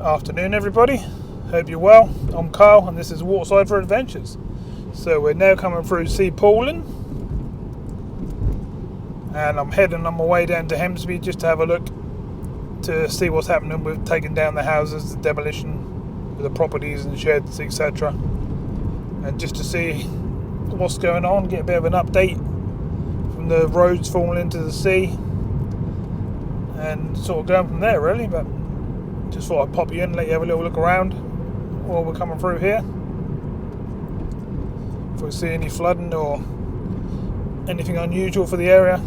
Afternoon, everybody. Hope you're well. I'm Carl, and this is Waterside for Adventures. So we're now coming through Sea Pooling, and I'm heading on my way down to Hemsby just to have a look to see what's happening with taking down the houses, the demolition, the properties and sheds, etc. And just to see what's going on, get a bit of an update from the roads falling into the sea, and sort of going from there, really. But just thought I'd pop you in, let you have a little look around while we're coming through here. If we see any flooding or anything unusual for the area,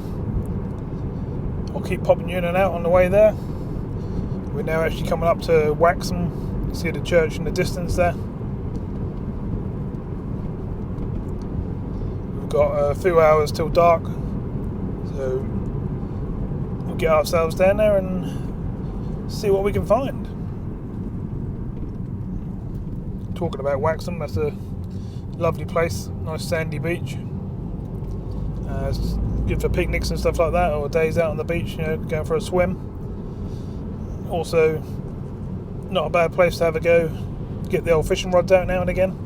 I'll keep popping you in and out on the way there. We're now actually coming up to Waxham. You see the church in the distance there. We've got a few hours till dark, so we'll get ourselves down there and see what we can find. Talking about Waxham, that's a lovely place, nice sandy beach. It's good for picnics and stuff like that, or days out on the beach, going for a swim. Also, not a bad place to have a go, get the old fishing rods out now and again.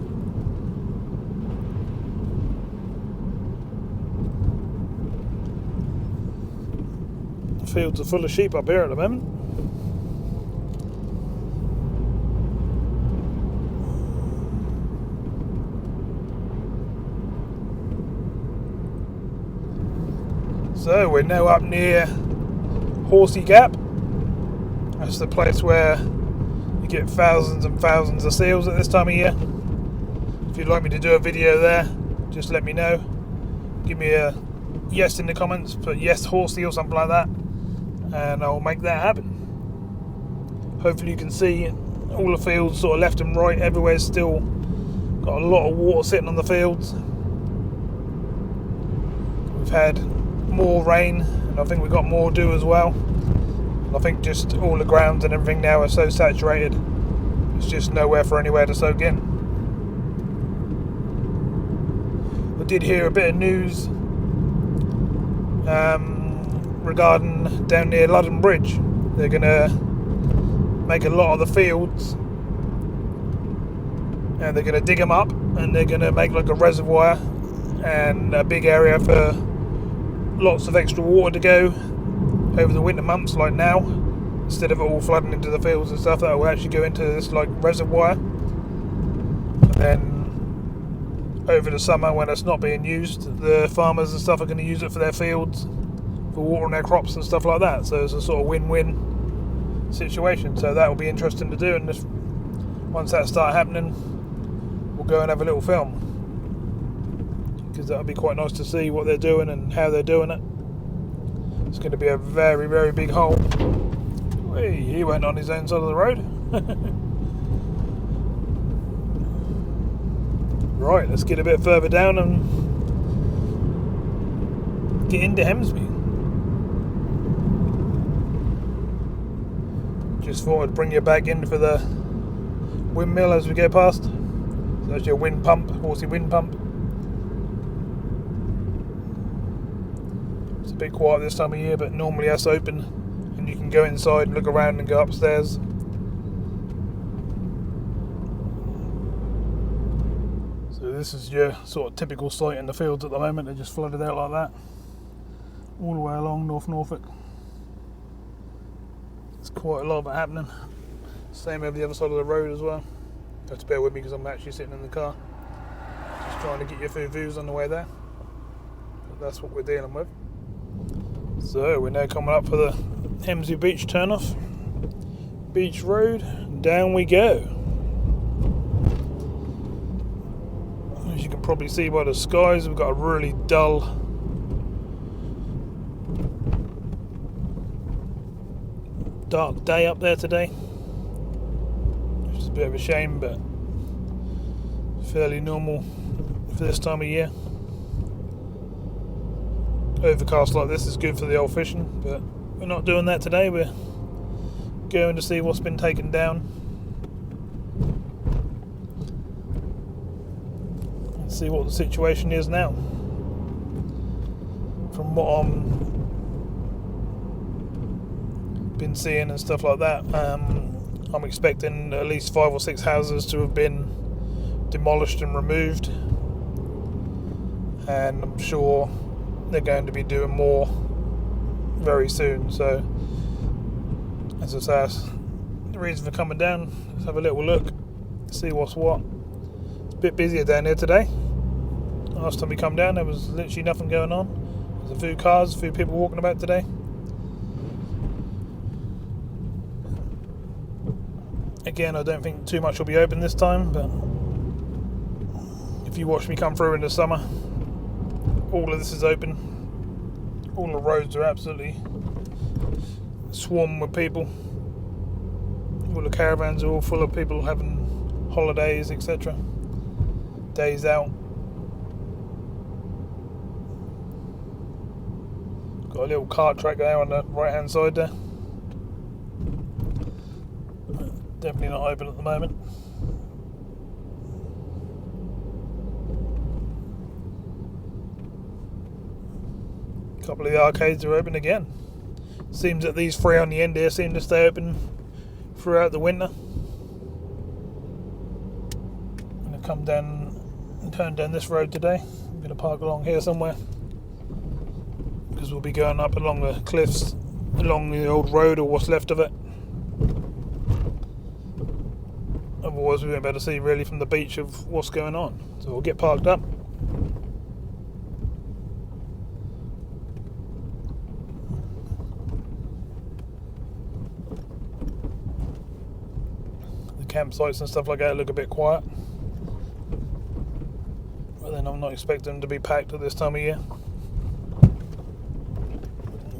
The fields are full of sheep up here at the moment. So we're now up near Horsey Gap. That's the place where you get thousands and thousands of seals at this time of year. If you'd like me to do a video there, just let me know. Give me a yes in the comments, put yes Horsey or something like that, and I'll make that happen. Hopefully you can see all the fields sort of left and right, everywhere's still got a lot of water sitting on the fields. We've had more rain, and I think we've got more dew as well. I think just all the grounds and everything now are so saturated, there's just nowhere for anywhere to soak in. I did hear a bit of news regarding down near London Bridge. They're going to make a lot of the fields, and they're going to dig them up, and they're going to make like a reservoir and a big area for lots of extra water to go over the winter months like now, instead of it all flooding into the fields and stuff. That will actually go into this like reservoir, and then over the summer when it's not being used, the farmers and stuff are going to use it for their fields, for watering their crops and stuff like that. So it's a sort of win-win situation. So that will be interesting to do, and once that starts happening, we'll go and have a little film, because that'll be quite nice to see what they're doing and how they're doing it. It's going to be a very, very big hole. Hey, he went on his own side of the road. Right, let's get a bit further down and get into Hemsby. Just thought I'd bring you back in for the windmill as we go past. So that's your wind pump, Horsey wind pump. It's a bit quiet this time of year, but normally that's open and you can go inside and look around and go upstairs. So this is your sort of typical site in the fields at the moment. They're just flooded out like that all the way along North Norfolk. There's quite a lot of it happening. Same over the other side of the road as well. You have to bear with me because I'm actually sitting in the car, just trying to get you a few views on the way there. But that's what we're dealing with. So we're now coming up for the Hemsby Beach turnoff. Beach Road, down we go. As you can probably see by the skies, we've got a really dull dark day up there today, which is a bit of a shame, but fairly normal for this time of year. Overcast like this is good for the old fishing, but we're not doing that today. We're going to see what's been taken down and see what the situation is now. From what I'm been seeing and stuff like that, I'm expecting at least 5 or 6 houses to have been demolished and removed, and I'm sure they're going to be doing more very soon. So as I say, that's the reason for coming down. Let's have a little look, see what's what. It's a bit busier down here today. Last time we come down there was literally nothing going on. There's a few cars, a few people walking about today. Again, I don't think too much will be open this time, but if you watch me come through in the summer, all of this is open. All the roads are absolutely swarming with people. All the caravans are all full of people having holidays, etc. Days out. Got a little cart track there on the right hand side there. Definitely not open at the moment. A couple of the arcades are open again. Seems that these 3 on the end here seem to stay open throughout the winter. I'm going to come down and turn down this road today. I'm going to park along here somewhere, because we'll be going up along the cliffs, along the old road or what's left of it. Otherwise we won't be able to see really from the beach of what's going on. So we'll get parked up. The campsites and stuff like that look a bit quiet. But then I'm not expecting them to be packed at this time of year.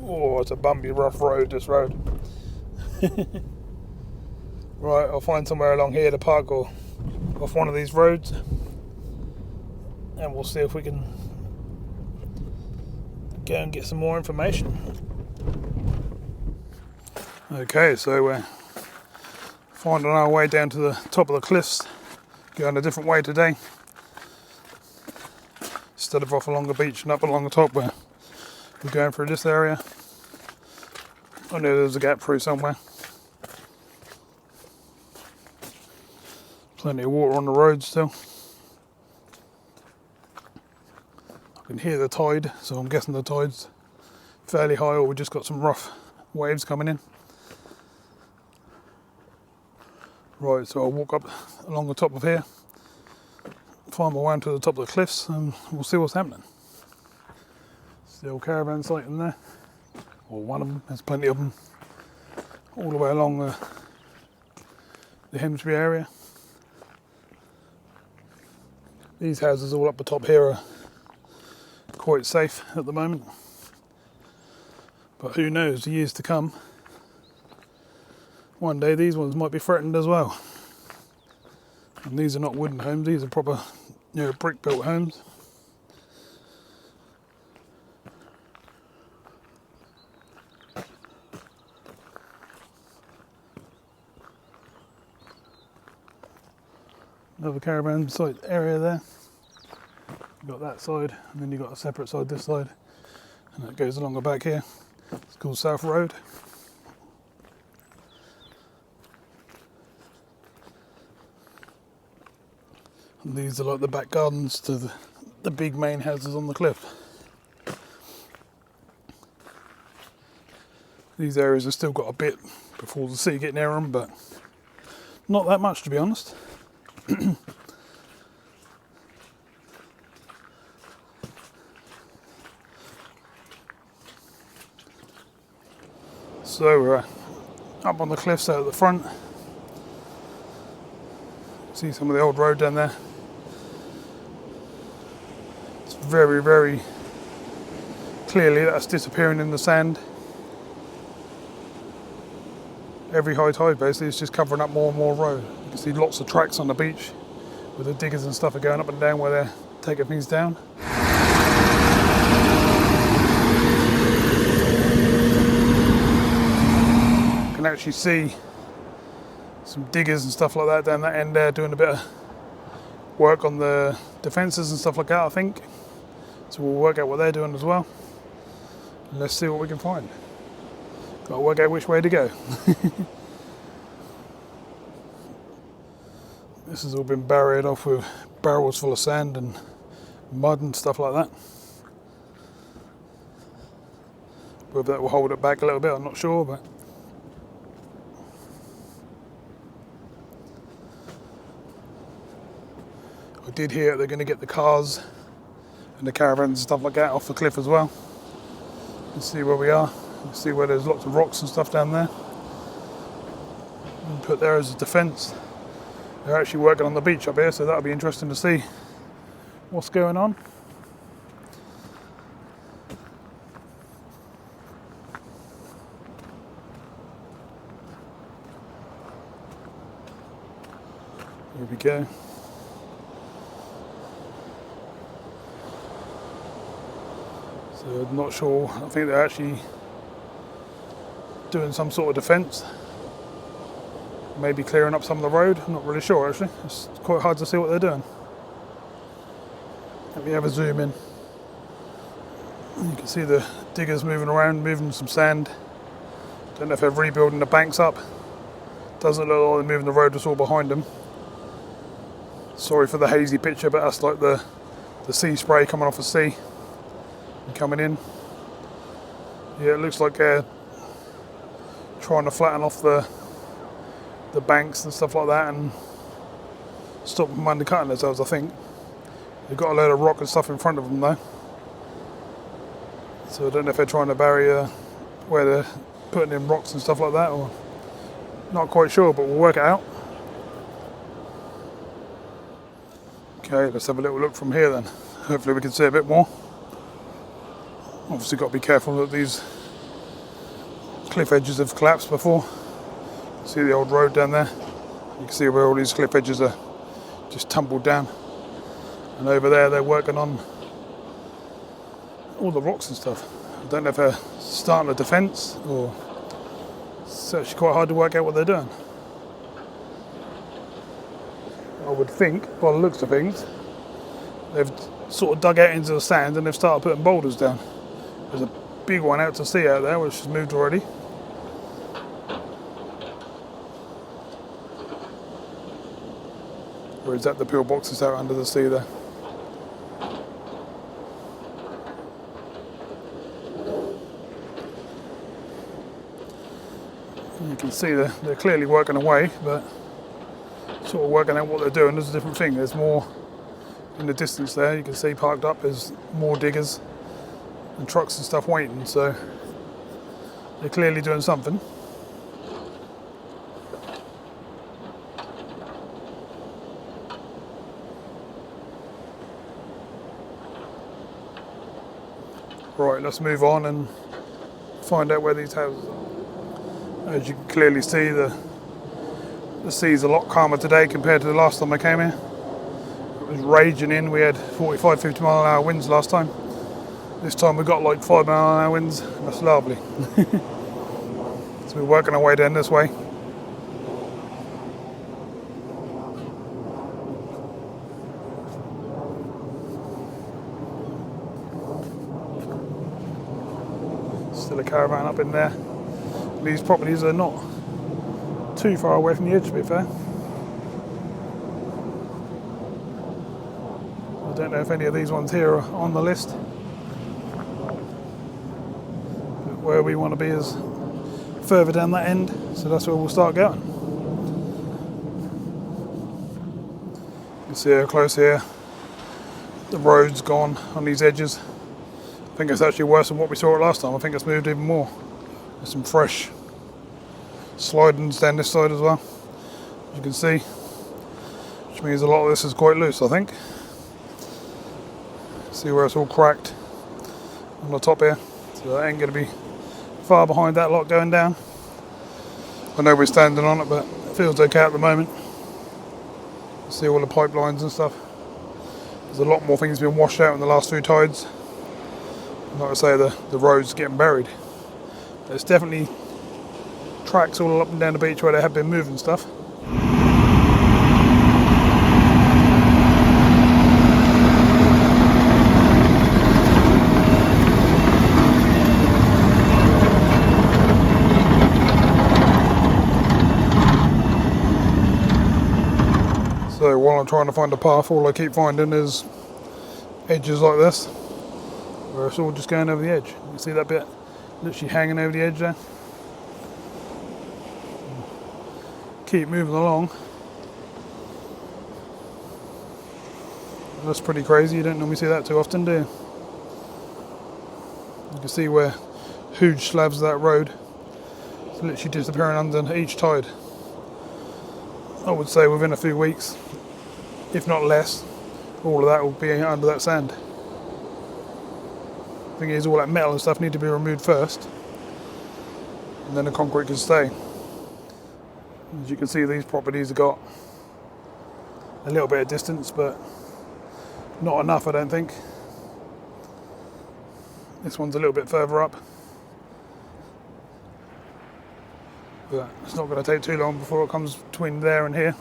Oh, it's a bumpy, rough road, this road. Right, I'll find somewhere along here to park or off one of these roads, and we'll see if we can go and get some more information. Okay, so we're finding our way down to the top of the cliffs, going a different way today. Instead of off along the beach and up along the top, we're going through this area. I know there's a gap through somewhere. Plenty of water on the road still. I can hear the tide, so I'm guessing the tide's fairly high, or we just got some rough waves coming in. Right, so I'll walk up along the top of here, find my way to the top of the cliffs, and we'll see what's happening. It's the old caravan site in there, or one of them. There's plenty of them all the way along the Hemsby area. These houses all up the top here are quite safe at the moment, but who knows, the years to come, one day these ones might be threatened as well. And these are not wooden homes, these are proper, brick built homes. Another caravan site area there. You've got that side, and then you've got a separate side this side, and that goes along the back here. It's called South Road. And these are like the back gardens to the big main houses on the cliff. These areas have still got a bit before the sea get near them, but not that much, to be honest. So we're up on the cliffs out at the front. See some of the old road down there. It's very, very clearly that's disappearing in the sand. Every high tide basically is just covering up more and more road. You can see lots of tracks on the beach where the diggers and stuff are going up and down where they're taking things down. You can actually see some diggers and stuff like that down that end there doing a bit of work on the defences and stuff like that, I think. So we'll work out what they're doing as well. And let's see what we can find. Got to work out which way to go. This has all been buried off with barrels full of sand and mud and stuff like that. Whether that will hold it back a little bit, I'm not sure, but I did hear they're going to get the cars and the caravans and stuff like that off the cliff as well. You can see where we are. You can see where there's lots of rocks and stuff down there. And put there as a defence. They're actually working on the beach up here, so that'll be interesting to see what's going on. Here we go. So I'm not sure, I think they're actually doing some sort of defence. Maybe clearing up some of the road, I'm not really sure actually. It's quite hard to see what they're doing. Let me have a zoom in. You can see the diggers moving around, moving some sand. Don't know if they're rebuilding the banks up. Doesn't look like they're moving the road that's all behind them. Sorry for the hazy picture, but that's like the sea spray coming off the sea and coming in. Yeah, it looks like they're trying to flatten off the banks and stuff like that and stop them undercutting themselves, I think. They've got a load of rock and stuff in front of them though. So I don't know if they're trying to bury where they're putting in rocks and stuff like that, or not quite sure, but we'll work it out. Okay, let's have a little look from here then. Hopefully we can see a bit more. Obviously got to be careful that these cliff edges have collapsed before. See the old road down there? You can see where all these cliff edges are just tumbled down. And over there they're working on all the rocks and stuff. I don't know if they're starting a defence or it's actually quite hard to work out what they're doing. I would think, by the looks of things, they've sort of dug out into the sand and they've started putting boulders down. There's a big one out to sea out there which has moved already. Or is that the pillboxes out under the sea there? You can see they're clearly working away, but sort of working out what they're doing is a different thing. There's more in the distance there. You can see parked up, there's more diggers and trucks and stuff waiting, so they're clearly doing something. Right, let's move on and find out where these houses are. As you can clearly see, the sea's a lot calmer today compared to the last time I came here. It was raging in. We had 45, 50 mile an hour winds last time. This time we got like 5 mile an hour winds. That's lovely. So we're working our way down this way. Still a caravan up in there. These properties are not too far away from the edge, to be fair. I don't know if any of these ones here are on the list. But where we want to be is further down that end, so that's where we'll start going. You can see how close here the road's gone on these edges. I think it's actually worse than what we saw last time. I think it's moved even more. There's some fresh slidings down this side as well, as you can see, which means a lot of this is quite loose, I think. See where it's all cracked on the top here, so that ain't going to be far behind that lot going down. I know we're standing on it, but it feels okay at the moment. See all the pipelines and stuff. There's a lot more things being washed out in the last few tides. Like I say, the road's getting buried. There's definitely tracks all up and down the beach where they have been moving stuff. So while I'm trying to find a path, all I keep finding is edges like this, where it's all just going over the edge. You can see that bit literally hanging over the edge there. Keep moving along. That's pretty crazy. You don't normally see that too often, do you? You can see where huge slabs of that road is literally disappearing under each tide. I would say within a few weeks, if not less, all of that will be under that sand. The thing is, all that metal and stuff need to be removed first, and then the concrete can stay. As you can see, these properties have got a little bit of distance, but not enough, I don't think. This one's a little bit further up, but it's not going to take too long before it comes between there and here.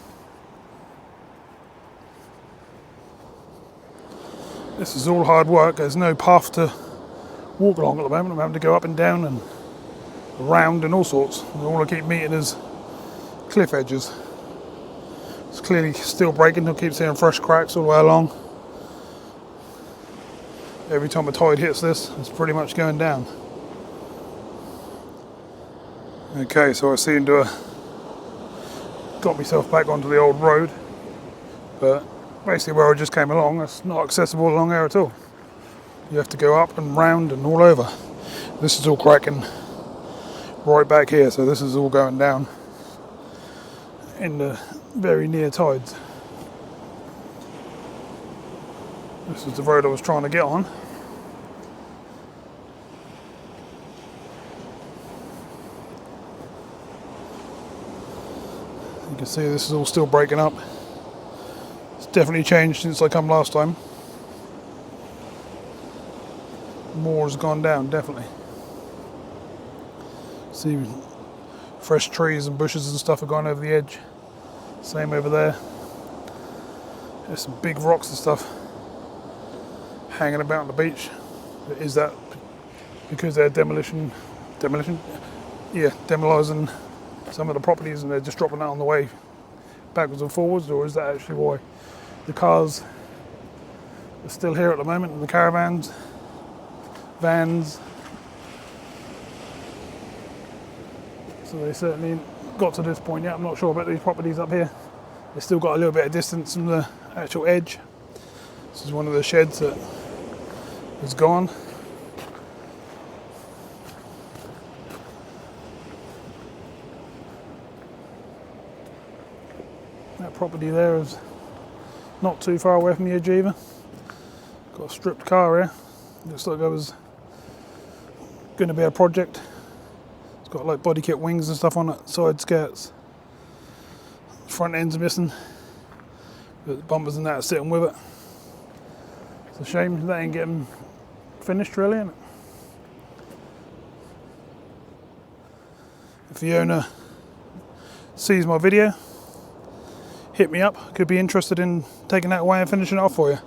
This is all hard work. There's no path to walk along at the moment. I'm having to go up and down and around and all sorts. And all I keep meeting is cliff edges. It's clearly still breaking. I keep seeing fresh cracks all the way along. Every time a tide hits this, it's pretty much going down. Okay, so I seem to have got myself back onto the old road, but basically where I just came along, it's not accessible along there at all. You have to go up and round and all over. This is all cracking right back here, so this is all going down in the very near tides. This is the road I was trying to get on. You can see this is all still breaking up. It's definitely changed since I come last time. More has gone down, definitely. See, fresh trees and bushes and stuff have gone over the edge. Same over there. There's some big rocks and stuff hanging about on the beach. Is that because they're demolition? Yeah, demolizing some of the properties and they're just dropping that on the way backwards and forwards, or is that actually why the cars are still here at the moment, and the caravans, vans? So they certainly got to this point yet. I'm not sure about these properties up here. They've still got a little bit of distance from the actual edge. This is one of the sheds that is gone. That property there is not too far away from the edge either. Got a stripped car here. Looks like there was going to be a project. It's got like body kit wings and stuff on it, side skirts. Front end's missing. But the bumpers and that are sitting with it. It's a shame that ain't getting finished really, isn't it? If the owner sees my video, hit me up. Could be interested in taking that away and finishing it off for you.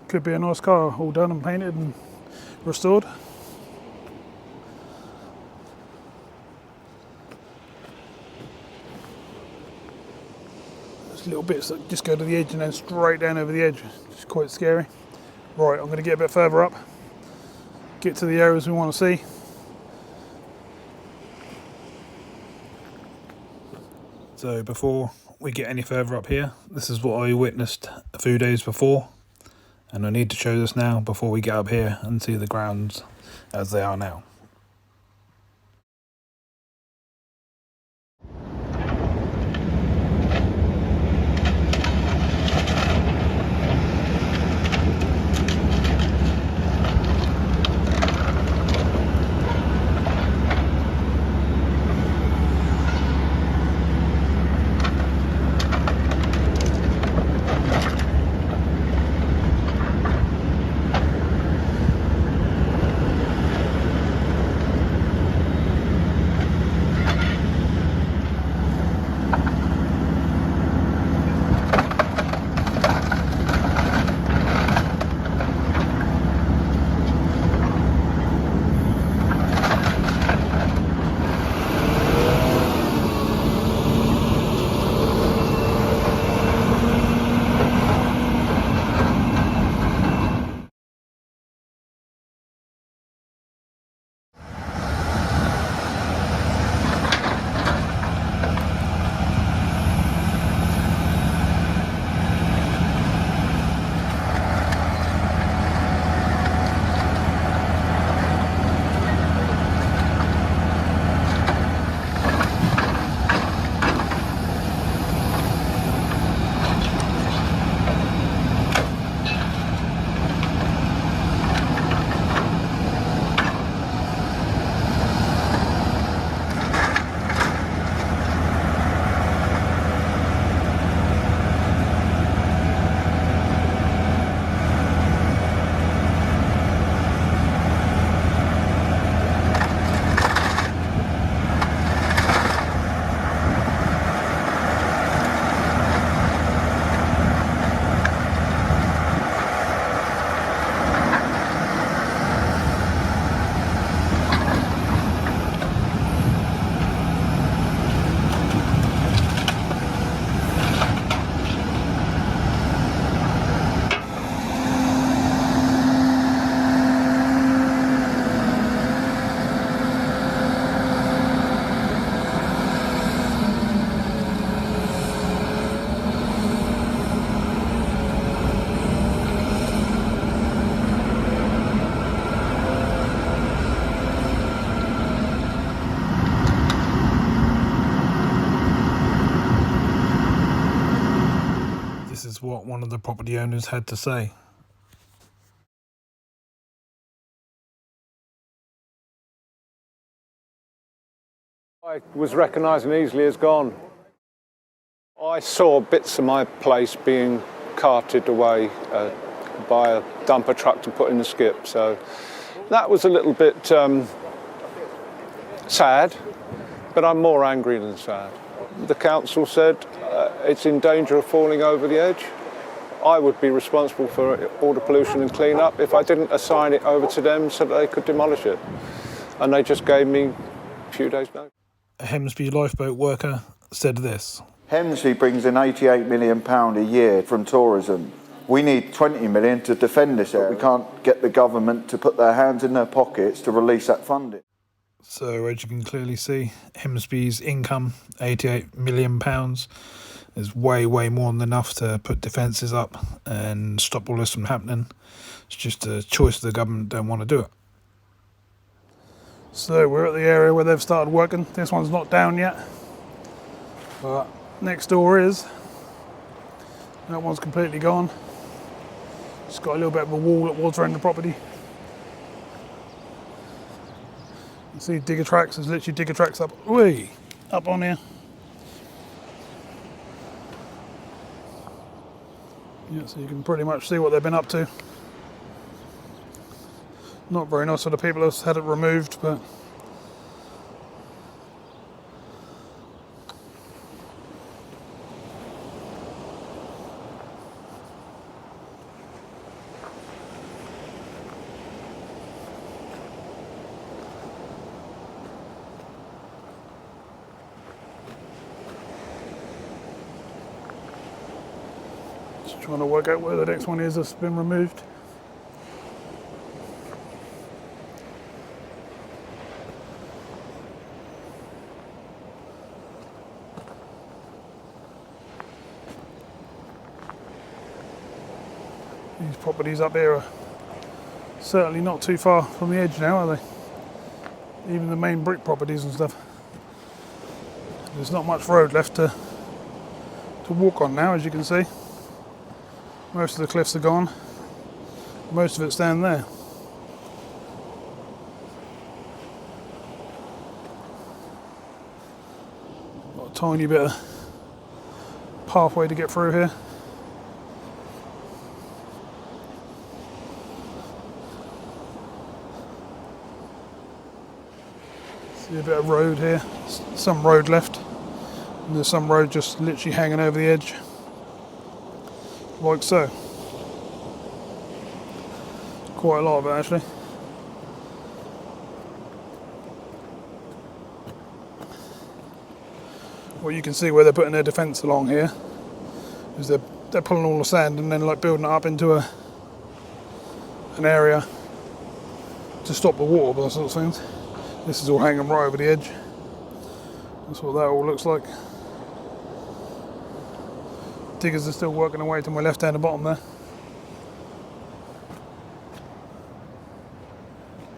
Could be a nice car, all done and painted and restored. There's little bits that just go to the edge and then straight down over the edge. It's quite scary. Right, I'm going to get a bit further up, get to the areas we want to see. So before we get any further up here, this is what I witnessed a few days before, and I need to show this now before we get up here and see the grounds as they are now. what one of the property owners had to say. I was recognising easily as gone. I saw bits of my place being carted away by a dumper truck to put in the skip, so that was a little bit sad, but I'm more angry than sad. The council said it's in danger of falling over the edge. I would be responsible for all the pollution and clean up if I didn't assign it over to them so that they could demolish it. And they just gave me a few days' notice. A Hemsby lifeboat worker said this. Hemsby brings in £88 million a year from tourism. We need 20 million to defend this area. We can't get the government to put their hands in their pockets to release that funding. So as you can clearly see, Hemsby's income, £88 million, is way more than enough to put defences up and stop all this from happening. It's just a choice of the government don't want to do it. So we're at the area where they've started working. This one's not down yet, but next door is. That one's completely gone. It's got a little bit of a wall at water end of the property. You see digger tracks, there's literally digger tracks up on here. Yeah, so you can pretty much see what they've been up to. Not very nice for the people who've had it removed, but just trying to work out where the next one is that's been removed. These properties up here are certainly not too far from the edge now, are they? Even the main brick properties and stuff. There's not much road left to walk on now, as you can see. Most of the cliffs are gone. Most of it's down there. Got a tiny bit of pathway to get through here. See a bit of road here, some road left, and there's some road just literally hanging over the edge, like so. Quite a lot of it actually. Well, you can see where they're putting their defence along here, is they're pulling all the sand and then like building it up into an area to stop the water, those sorts of things. This is all hanging right over the edge. That's what that all looks like. Diggers are still working away to my left hand and bottom there.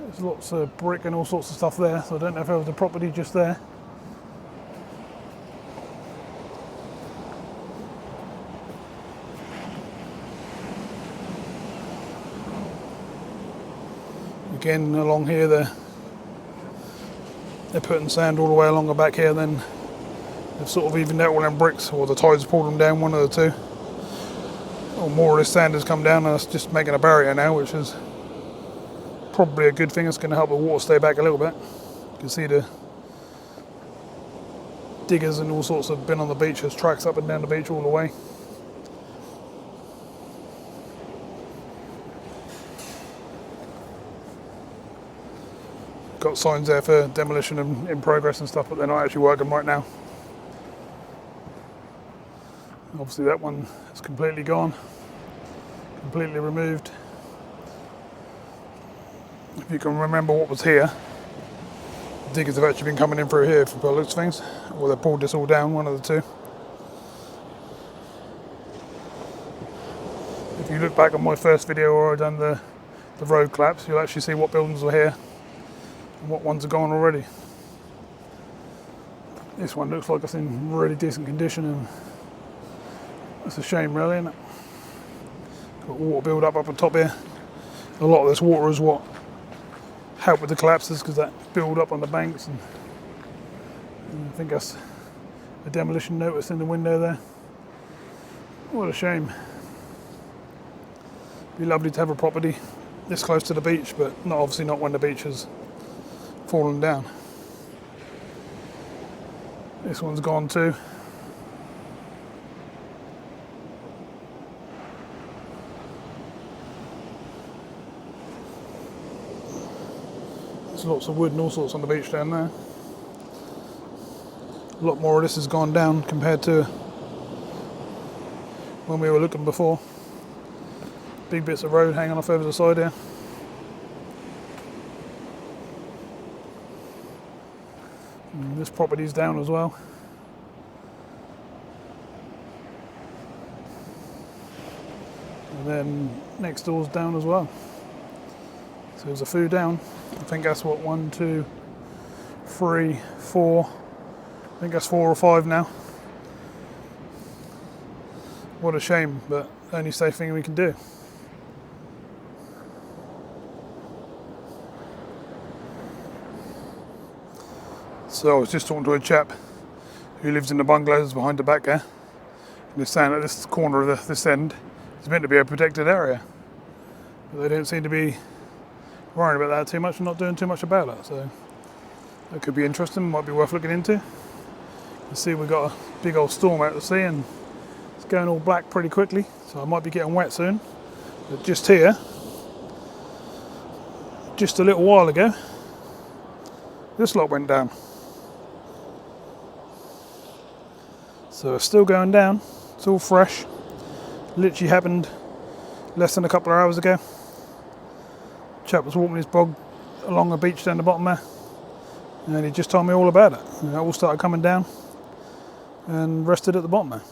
There's lots of brick and all sorts of stuff there, so I don't know if there was a property just there. Again, along here they're putting sand all the way along the back here, then they've sort of evened out all them bricks, or the tides pulled them down, one of the two. Or more of this sand has come down and it's just making a barrier now, which is probably a good thing. It's going to help the water stay back a little bit. You can see the diggers and all sorts have been on the beach. There's tracks up and down the beach all the way. Got signs there for demolition and in progress and stuff, but they're not actually working right now. Obviously that one is completely gone, completely removed. If you can remember what was here, the diggers have actually been coming in through here for the looks of things, or they pulled this all down, one of the two. If you look back on my first video where I done the road collapse, you'll actually see what buildings were here and what ones are gone already. This one looks like it's in really decent condition, and it's a shame really, isn't it? Got water build up on top here. A lot of this water is what helped with the collapses because that build up on the banks, and I think that's a demolition notice in the window there. What a shame. Be lovely to have a property this close to the beach, but obviously not when the beach has fallen down. This one's gone too. There's lots of wood and all sorts on the beach down there. A lot more of this has gone down compared to when we were looking before. Big bits of road hanging off over the side here. And this property's down as well. And then next door's down as well. So there's a few down. I think that's what, 1, 2, 3, 4. I think that's 4 or 5 now. What a shame, but only safe thing we can do. So I was just talking to a chap who lives in the bungalows behind the back there, and he's saying that this corner of this end is meant to be a protected area, but they don't seem to be worrying about that too much and not doing too much about it. So that could be interesting, might be worth looking into. You see we've got a big old storm out to sea and it's going all black pretty quickly, so I might be getting wet soon. But just here, just a little while ago, this lot went down. So it's still going down, it's all fresh. Literally happened less than a couple of hours ago. Chap was walking his bog along a beach down the bottom there, and he just told me all about it. And it all started coming down and rested at the bottom there.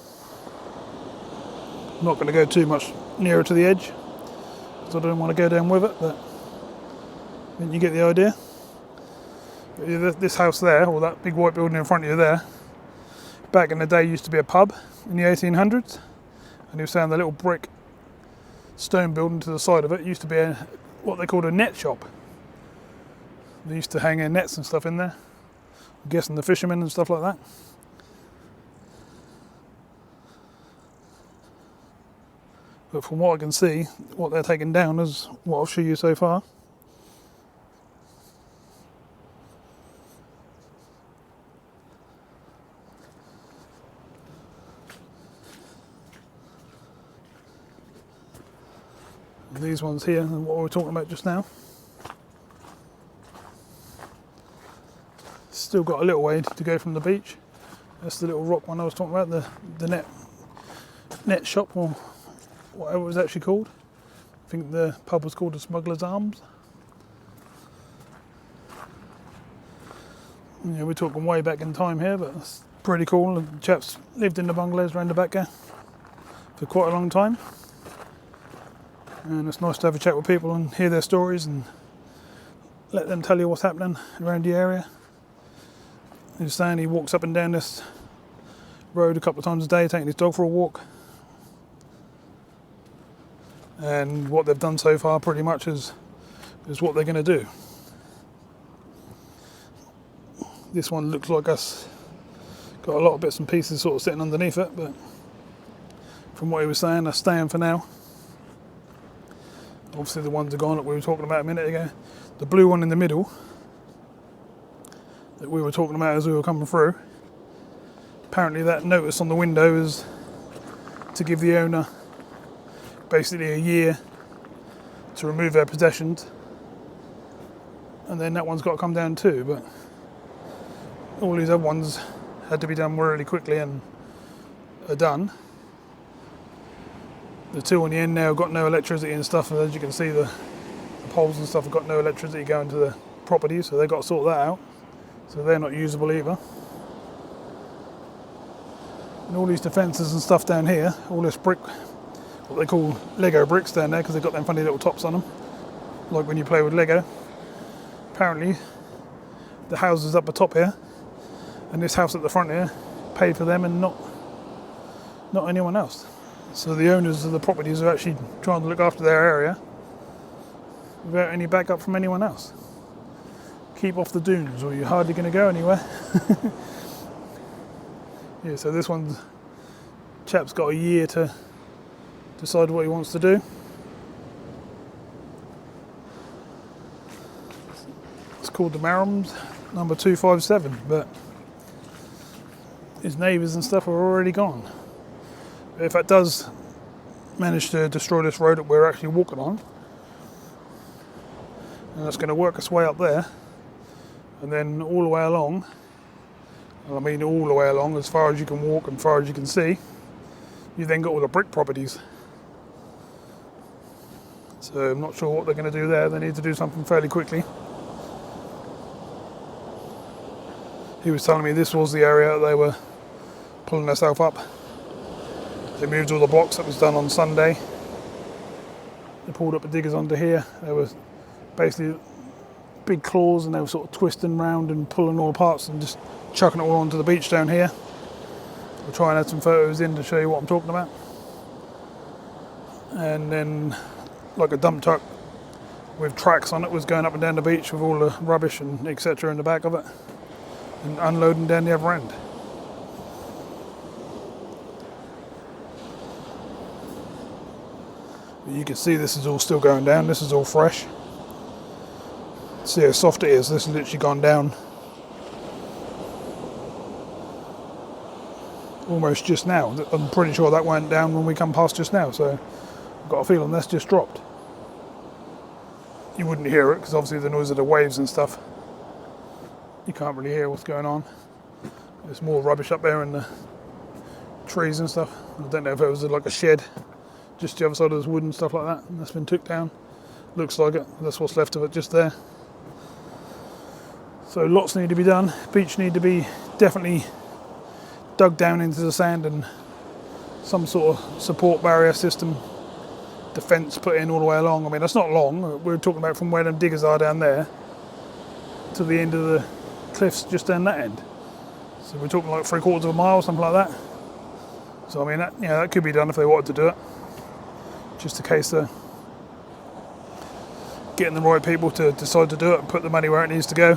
I'm not going to go too much nearer to the edge because I don't want to go down with it, but I think you get the idea. This house there, or that big white building in front of you there, back in the day used to be a pub in the 1800s, and he was saying the little brick stone building to the side of it used to be what they called a net shop. They used to hang their nets and stuff in there. I'm guessing the fishermen and stuff like that. But from what I can see, what they're taking down is what I'll show you so far. And these ones here, and what we were talking about just now. Still got a little way to go from the beach. That's the little rock one I was talking about, the net shop, or whatever it was actually called. I think the pub was called the Smuggler's Arms. Yeah, we're talking way back in time here, but it's pretty cool. The chaps lived in the bungalows around the back there for quite a long time. And it's nice to have a chat with people and hear their stories and let them tell you what's happening around the area. He was saying he walks up and down this road a couple of times a day, taking his dog for a walk. And what they've done so far pretty much is what they're going to do. This one looks like us, got a lot of bits and pieces sort of sitting underneath it, but from what he was saying, they're staying for now. Obviously the ones are gone that we were talking about a minute ago. The blue one in the middle that we were talking about as we were coming through, apparently that notice on the window is to give the owner basically a year to remove their possessions, and then that one's got to come down too, but all these other ones had to be done really quickly and are done. The two on the end now have got no electricity and stuff, and as you can see the poles and stuff have got no electricity going to the property, so they've got to sort that out, so they're not usable either. And all these defences and stuff down here, all this brick, what they call Lego bricks down there, because they've got them funny little tops on them, like when you play with Lego. Apparently the houses up the top here and this house at the front here paid for them and not anyone else. So the owners of the properties are actually trying to look after their area without any backup from anyone else. Keep off the dunes or you're hardly going to go anywhere. Yeah, so this one's chap's got a year to decide what he wants to do. It's called the Marams, number 257, but his neighbours and stuff are already gone. If that does manage to destroy this road that we're actually walking on, and that's going to work its way up there, and then all the way along, I mean all the way along, as far as you can walk and far as you can see, you then got all the brick properties. So I'm not sure what they're going to do there. They need to do something fairly quickly. He was telling me this was the area that they were pulling themselves up. They moved all the blocks that was done on Sunday. They pulled up the diggers onto here. They were basically big claws and they were sort of twisting round and pulling all parts and just chucking it all onto the beach down here. I'll try and add some photos in to show you what I'm talking about. And then like a dump truck with tracks on it was going up and down the beach with all the rubbish and etc. in the back of it and unloading down the other end. You can see this is all still going down, this is all fresh. See how soft it is, this has literally gone down almost just now. I'm pretty sure that went down when we come past just now, so I've got a feeling that's just dropped. You wouldn't hear it because obviously the noise of the waves and stuff, you can't really hear what's going on. There's more rubbish up there in the trees and stuff. I don't know if it was like a shed just the other side of this wood and stuff like that, and that's been took down. Looks like it, that's what's left of it just there. So lots need to be done. Beach need to be definitely dug down into the sand and some sort of support barrier system, defence put in all the way along. I mean, that's not long. We're talking about from where them diggers are down there to the end of the cliffs just down that end. So we're talking like 3/4 of a mile, something like that. So I mean, that could be done if they wanted to do it. Just a case of getting the right people to decide to do it and put the money where it needs to go.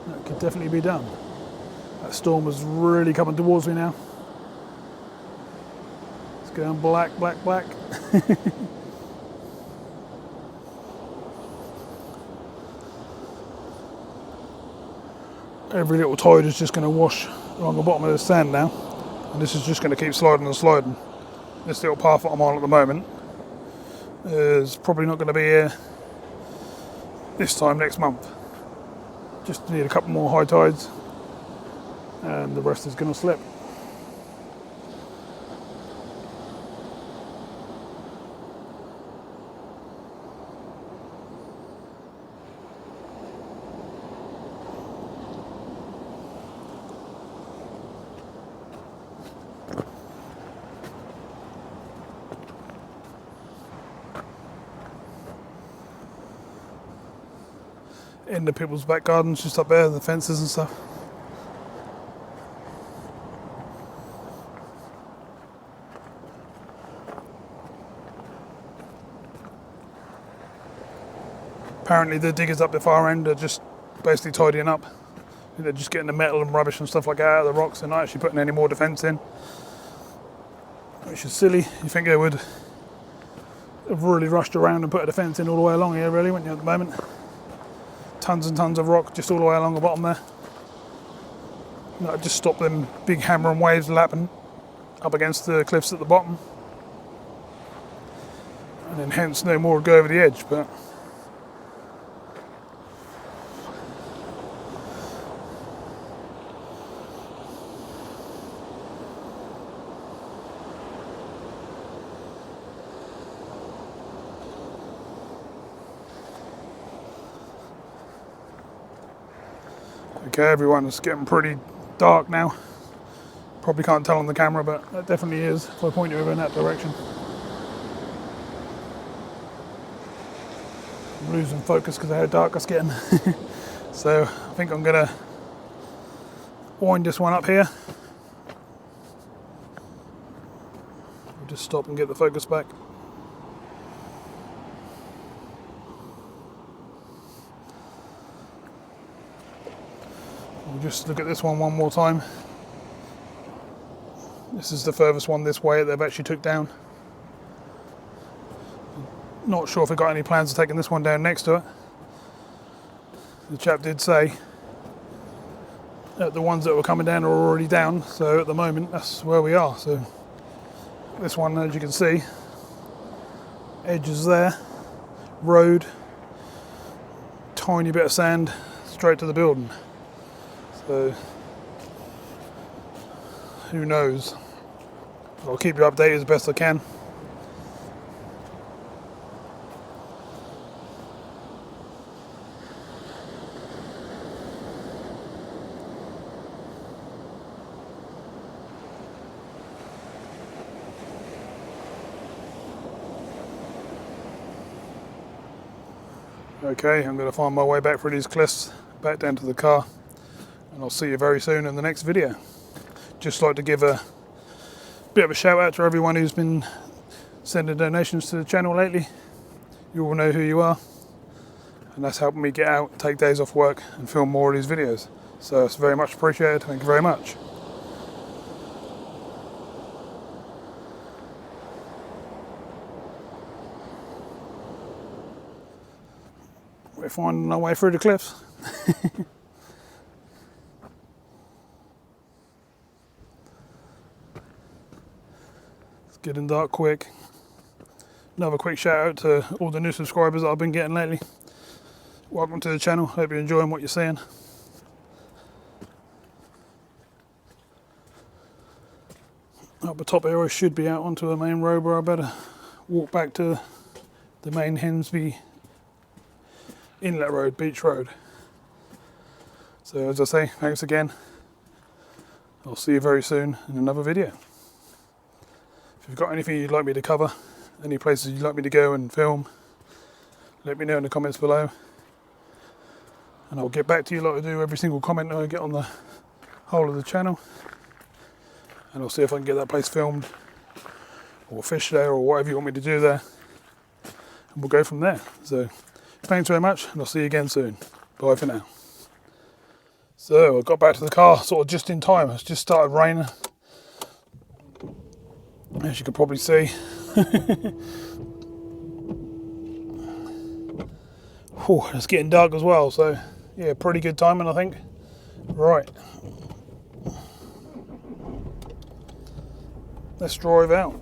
That could definitely be done. That storm was really coming towards me now. It's going black, black, black. Every little tide is just going to wash along the bottom of the sand now, and this is just going to keep sliding and sliding. This little path that I'm on at the moment is probably not going to be here this time next month. Just need a couple more high tides and the rest is going to slip. In the people's back gardens just up there, the fences and stuff. Apparently the diggers up the far end are just basically tidying up. They're just getting the metal and rubbish and stuff like that out of the rocks. They're not actually putting any more defence in, which is silly. You think they would have really rushed around and put a defence in all the way along here, really, wouldn't you, at the moment? Tons and tons of rock just all the way along the bottom there. That'd just stop them big hammering waves lapping up against the cliffs at the bottom. And then hence no more would go over the edge, but okay, everyone, it's getting pretty dark now. Probably can't tell on the camera, but that definitely is if I point you over in that direction. I'm losing focus because of how dark it's getting. So I think I'm gonna wind this one up here. We'll just stop and get the focus back. We'll just look at this one more time. This is the furthest one this way that they've actually took down. Not sure if they've got any plans of taking this one down next to it. The chap did say that the ones that were coming down are already down, so at the moment that's where we are. So this one, as you can see, edges there, road, tiny bit of sand straight to the building. So who knows? I'll keep you updated as best I can. Okay, I'm going to find my way back through these cliffs, back down to the car, and I'll see you very soon in the next video. Just like to give a bit of a shout out to everyone who's been sending donations to the channel lately. You all know who you are, and that's helping me get out, take days off work and film more of these videos. So it's very much appreciated. Thank you very much. We're finding our way through the cliffs. It's getting dark quick. Another quick shout out to all the new subscribers that I've been getting lately. Welcome to the channel. Hope you're enjoying what you're seeing. Up the top here I should be out onto the main road, where I better walk back to the main Hemsby Inlet Road, Beach Road. So as I say, thanks again. I'll see you very soon in another video. If you've got anything you'd like me to cover, any places you'd like me to go and film, let me know in the comments below. And I'll get back to you like I do every single comment I get on the whole of the channel. And I'll see if I can get that place filmed, or fish there, or whatever you want me to do there. And we'll go from there. So thanks very much, and I'll see you again soon. Bye for now. So I got back to the car sort of just in time. It's just started raining, as you can probably see. Whew, it's getting dark as well, so yeah, pretty good timing I think. Right, let's drive out.